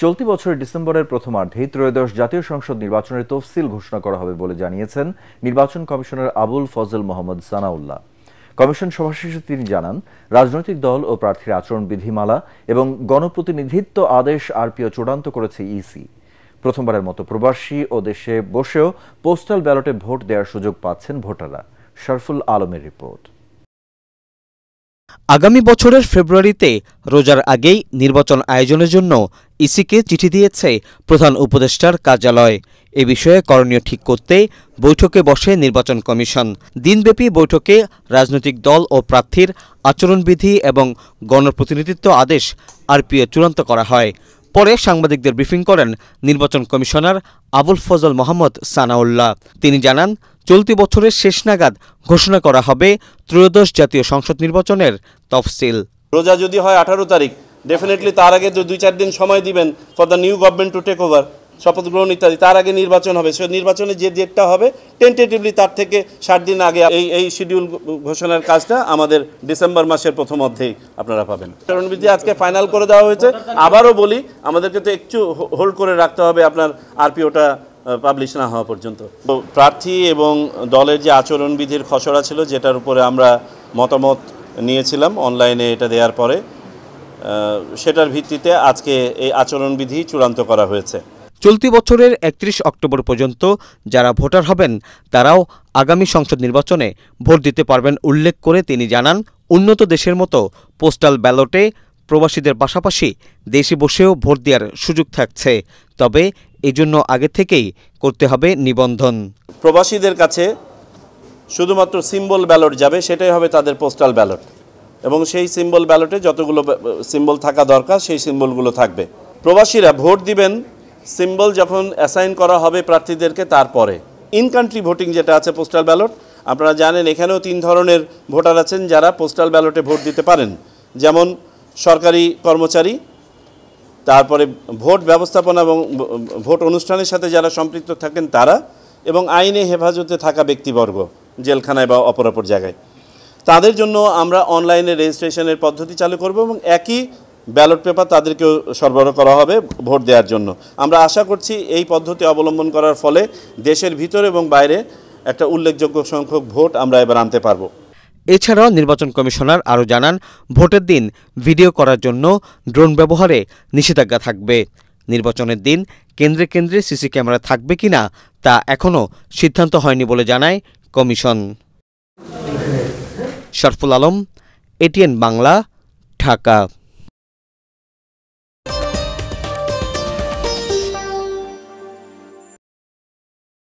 চলতি বছরের ডিসেম্বরের প্রথমার্ধেই ত্রয়োদশ জাতীয় সংসদ নির্বাচনের তফসিল ঘোষণা করা হবে বলে জানিয়েছেন নির্বাচন কমিশনার আবুল ফজল মোহাম্মদ সানাউল্লাহ। কমিশন সভা শেষে তিনি জানান, রাজনৈতিক দল ও প্রার্থীর আচরণ বিধিমালা এবং গণপ্রতিনিধিত্ব আদেশ আরপিও চূড়ান্ত করেছে ইসি। প্রথমবারের মতো প্রবাসী ও দেশে বসেও পোস্টাল ব্যালটে ভোট দেওয়ার সুযোগ পাচ্ছেন ভোটাররা। শরফুল আলমের রিপোর্ট। আগামী বছরের ফেব্রুয়ারিতে রোজার আগেই নির্বাচন আয়োজনের জন্য ইসিকে চিঠি দিয়েছে প্রধান উপদেষ্টার কার্যালয়। এ বিষয়ে করণীয় ঠিক করতে বৈঠকে বসে নির্বাচন কমিশন। দিনব্যাপী বৈঠকে রাজনৈতিক দল ও প্রার্থীর আচরণবিধি এবং গণপ্রতিনিধিত্ব আদেশ আরপিও চূড়ান্ত করা হয়। পরে সাংবাদিকদের ব্রিফিং করেন নির্বাচন কমিশনার আবুল ফজল মোহাম্মদ সানাউল্লাহ। তিনি জানান, চলতি বছরের শেষ নাগাদ ঘোষণা করা হবে ত্রয়োদশ জাতীয় সংসদ নির্বাচনের তফসিল। রোজা যদি হয় 18 তারিখ, ডেফিনেটলি তার আগে 2-4 দিন সময় দিবেন for the new government to take over, শপথ গ্রহণ ইত্যাদি। তার আগে নির্বাচন হবে। সে নির্বাচনে যে ডেটটা হবে টেন্টেটিভলি তার থেকে 60 দিন আগে এই শিডিউল ঘোষণার কাজটা আমাদের ডিসেম্বর মাসের প্রথম অর্ধেই আপনারা পাবেন। আচরণবিধি আজকে ফাইনাল করে দেওয়া হয়েছে। আবারও বলি, আমাদেরকে তো একটু হোল্ড করে রাখতে হবে আপনার আরপিওটা পাবলিশ না হওয়া পর্যন্ত। তো প্রার্থী এবং দলের যে আচরণবিধির খসড়া ছিল, যেটার উপরে আমরা মতামত নিয়েছিলাম অনলাইনে এটা দেওয়ার পরে, সেটার ভিত্তিতে আজকে এই আচরণবিধি চূড়ান্ত করা হয়েছে। চলতি বছরের 31 অক্টোবর পর্যন্ত যারা ভোটার হবেন তারাও আগামী সংসদ নির্বাচনে ভোট দিতে পারবেন উল্লেখ করে তিনি জানান, উন্নত দেশের মতো পোস্টাল ব্যালটে প্রবাসীদের পাশাপাশি দেশে বসেও ভোট দেওয়ার সুযোগ থাকছে। তবে এজন্য আগে থেকেই করতে হবে নিবন্ধন। প্রবাসীদের কাছে শুধুমাত্র সিম্বল ব্যালট যাবে, সেটাই হবে তাদের পোস্টাল ব্যালট, এবং সেই সিম্বল ব্যালটে যতগুলো সিম্বল থাকা দরকার সেই সিম্বলগুলো থাকবে। প্রবাসীরা ভোট দিবেন সিম্বল যখন অ্যাসাইন করা হবে প্রার্থীদেরকে, তারপরে ইন কান্ট্রি ভোটিং যেটা আছে পোস্টাল ব্যালট। আপনারা জানেন এখানেও 3 ধরনের ভোটার আছেন যারা পোস্টাল ব্যালটে ভোট দিতে পারেন, যেমন সরকারি কর্মচারী, তারপরে ভোট ব্যবস্থাপনা এবং ভোট অনুষ্ঠানের সাথে যারা সম্পৃক্ত থাকেন তারা, এবং আইনে হেফাজতে থাকা ব্যক্তিবর্গ জেলখানায় বা অপরাপর জায়গায়। তাদের জন্য আমরা অনলাইনে রেজিস্ট্রেশনের পদ্ধতি চালু করব এবং একই ব্যালট পেপার তাদেরকেও সরবরাহ করা হবে ভোট দেওয়ার জন্য। আমরা আশা করছি এই পদ্ধতি অবলম্বন করার ফলে দেশের ভিতরে এবং বাইরে একটা উল্লেখযোগ্য সংখ্যক ভোট আমরা এবার আনতে পারব। এছাড়াও নির্বাচন কমিশনার আরও জানান, ভোটের দিন ভিডিও করার জন্য ড্রোন ব্যবহারে নিষেধাজ্ঞা থাকবে। নির্বাচনের দিন কেন্দ্রে কেন্দ্রে সিসি ক্যামেরা থাকবে কিনা তা এখনও সিদ্ধান্ত হয়নি বলে জানায় কমিশন। শরফুল আলম, এটিএন বাংলা, ঢাকা।